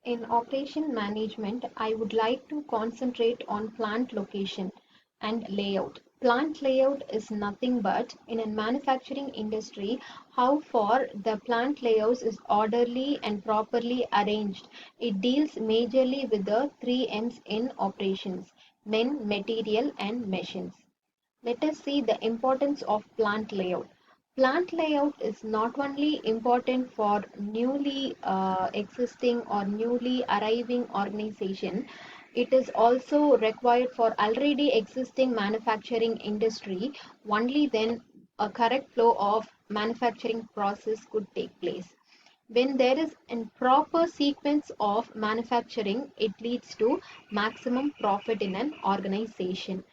In operation management, I would like to concentrate on plant location and layout. Plant layout is nothing but, in a manufacturing industry, how far the plant layout is orderly and properly arranged. It deals majorly with the three M's in operations: men, material, and machines. Let us see the importance of plant layout. Plant layout is not only important for newly existing or newly arriving organization, it is also required for already existing manufacturing industry. Only then a correct flow of manufacturing process could take place. When there is a proper sequence of manufacturing, it leads to maximum profit in an organization.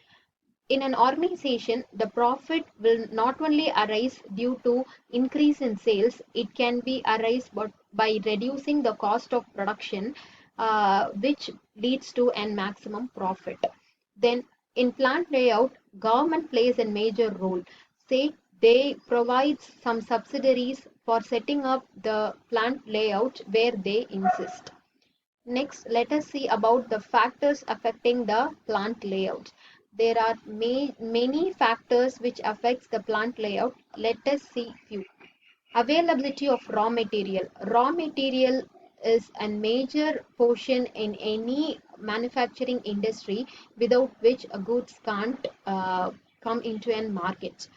In an organization, the profit will not only arise due to increase in sales, it can be arise but by reducing the cost of production, which leads to an maximum profit. Then in plant layout, government plays a major role. Say they provide some subsidiaries for setting up the plant layout where they insist. Next, let us see about the factors affecting the plant layout. There are many factors which affects the plant layout. Let us see few. Availability of raw material. Raw material is a major portion in any manufacturing industry, without which goods can't come into a market.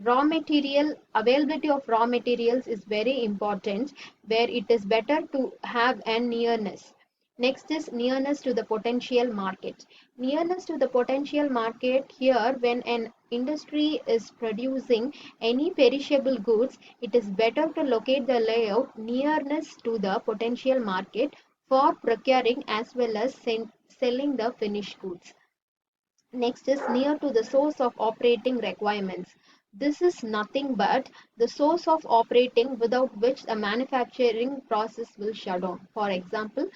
Raw material, availability of raw materials is very important, where it is better to have a nearness. Next is nearness to the potential market. Nearness to the potential market, here when an industry is producing any perishable goods, it is better to locate the layout nearness to the potential market for procuring as well as selling the finished goods. Next is near to the source of operating requirements. This is nothing but the source of operating without which the manufacturing process will shut down. For example,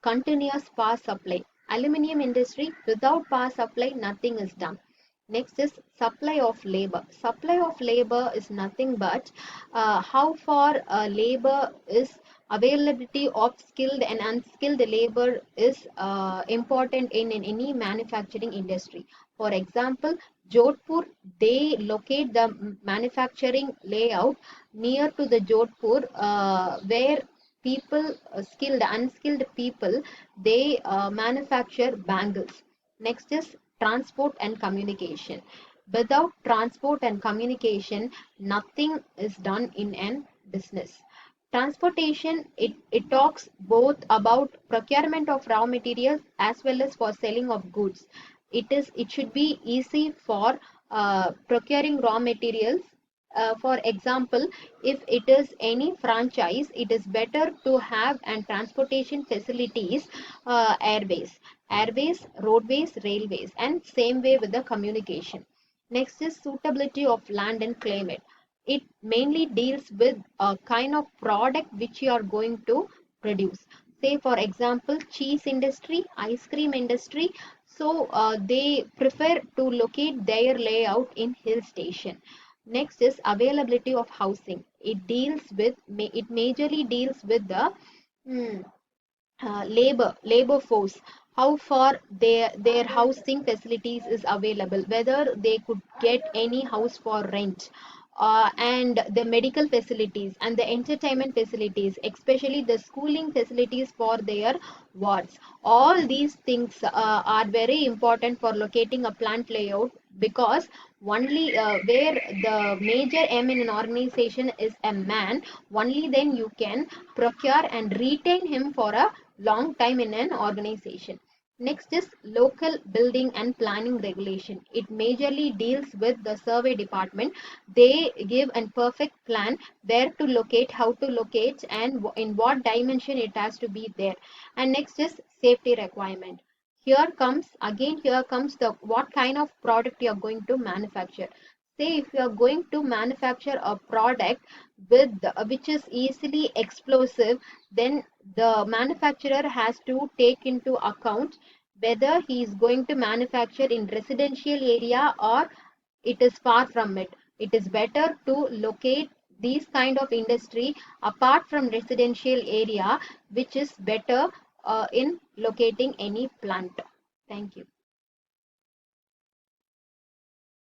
continuous power supply. Aluminium industry, without power supply, nothing is done. Next is supply of labor. Supply of labor is nothing but how far labor is, availability of skilled and unskilled labor is important in any manufacturing industry. For example, Jodhpur, they locate the manufacturing layout near to the Jodhpur, where people, skilled, unskilled people, they manufacture bangles. Next is transport and communication. Without transport and communication, nothing is done in an business. Transportation, it talks both about procurement of raw materials as well as for selling of goods. It should be easy for procuring raw materials. For example, if it is any franchise, it is better to have and transportation facilities, airways, roadways, railways, and same way with the communication. Next is suitability of land and climate. It mainly deals with a kind of product which you are going to produce. Say for example, cheese industry, ice cream industry. So they prefer to locate their layout in hill station. Next is availability of housing. It majorly deals with the mm, labor force, how far their housing facilities is available, whether they could get any house for rent, and the medical facilities and the entertainment facilities, especially the schooling facilities for their wards. All these things are very important for locating a plant layout, because only where the major aim in an organization is a man, only then you can procure and retain him for a long time in an organization. Next is local building and planning regulation. It majorly deals with the survey department. They give a perfect plan where to locate, how to locate, and in what dimension it has to be there. And next is safety requirement. Here comes the what kind of product you are going to manufacture. Say if you are going to manufacture a product which is easily explosive, then the manufacturer has to take into account whether he is going to manufacture in residential area or it is far from it. It is better to locate these kind of industry apart from residential area, which is better in locating any plant. Thank you.